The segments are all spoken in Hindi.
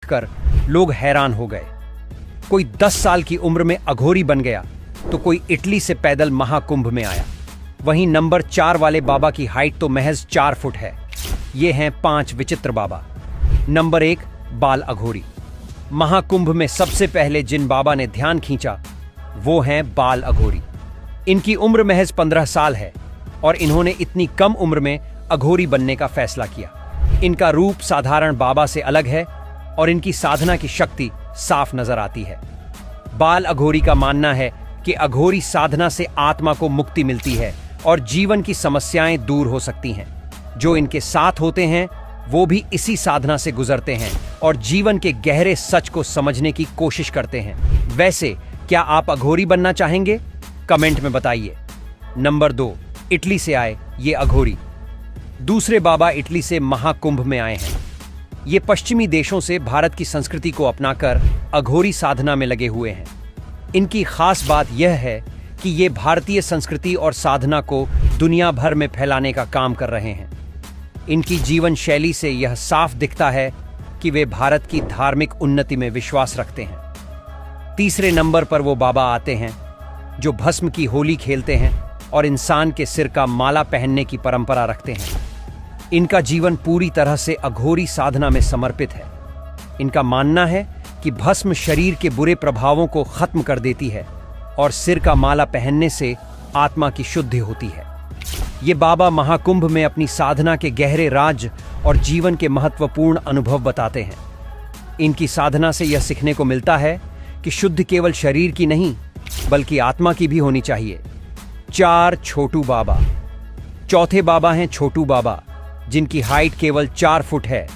देखकर लोग हैरान हो गए। कोई 10 साल की उम्र में अघोरी बन गया तो कोई इटली से पैदल महाकुंभ में आया। वहीं नंबर 4 वाले बाबा की हाइट तो महज 4 फुट है। ये हैं 5 विचित्र बाबा। नंबर 1, बाल अघोरी। महाकुंभ में सबसे पहले जिन बाबा ने ध्यान खींचा वो हैं बाल अघोरी। इनकी उम्र महज 15 साल है और इन्होंने इतनी कम उम्र में अघोरी बनने का फैसला किया। इनका रूप साधारण बाबा से अलग है और इनकी साधना की शक्ति साफ नजर आती है। बाल अघोरी का मानना है कि अघोरी साधना से आत्मा को मुक्ति मिलती है और जीवन की समस्याएं दूर हो सकती हैं। जो इनके साथ होते हैं वो भी इसी साधना से गुजरते हैं और जीवन के गहरे सच को समझने की कोशिश करते हैं। वैसे क्या आप अघोरी बनना चाहेंगे? कमेंट में बताइए। नंबर 2, इटली से आए ये अघोरी। दूसरे बाबा इटली से महाकुंभ में आए हैं। ये पश्चिमी देशों से भारत की संस्कृति को अपनाकर अघोरी साधना में लगे हुए हैं। इनकी खास बात यह है कि ये भारतीय संस्कृति और साधना को दुनिया भर में फैलाने का काम कर रहे हैं। इनकी जीवन शैली से यह साफ दिखता है कि वे भारत की धार्मिक उन्नति में विश्वास रखते हैं। तीसरे नंबर पर वो बाबा आते हैं जो भस्म की होली खेलते हैं और इंसान के सिर का माला पहनने की परंपरा रखते हैं। इनका जीवन पूरी तरह से अघोरी साधना में समर्पित है। इनका मानना है कि भस्म शरीर के बुरे प्रभावों को खत्म कर देती है और सिर का माला पहनने से आत्मा की शुद्धि होती है। ये बाबा महाकुंभ में अपनी साधना के गहरे राज और जीवन के महत्वपूर्ण अनुभव बताते हैं। इनकी साधना से यह सीखने को मिलता है कि शुद्ध केवल शरीर की नहीं बल्कि आत्मा की भी होनी चाहिए। 4, छोटू बाबा। चौथे बाबा हैं छोटू बाबा, जिनकी हाइट केवल 4 फुट है,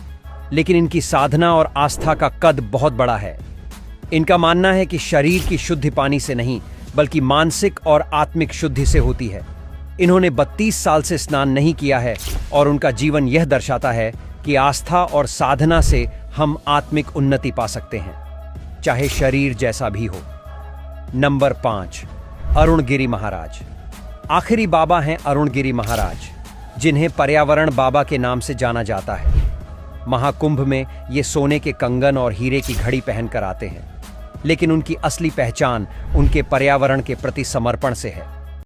लेकिन इनकी साधना और आस्था का कद बहुत बड़ा है। इनका मानना है कि शरीर की शुद्धि पानी से नहीं बल्कि मानसिक और आत्मिक शुद्धि से होती है। इन्होंने 32 साल से स्नान नहीं किया है और उनका जीवन यह दर्शाता है कि आस्था और साधना से हम आत्मिक उन्नति पा सकते हैं, चाहे शरीर जैसा भी हो। नंबर 5, अरुणगिरी महाराज। आखिरी बाबा हैं अरुणगिरी महाराज, जिन्हें पर्यावरण बाबा के नाम से जाना जाता है। महाकुंभ में ये सोने के कंगन और हीरे की घड़ी पहनकर आते हैं, लेकिन उनकी असली पहचान उनके पर्यावरण के प्रति समर्पण से है।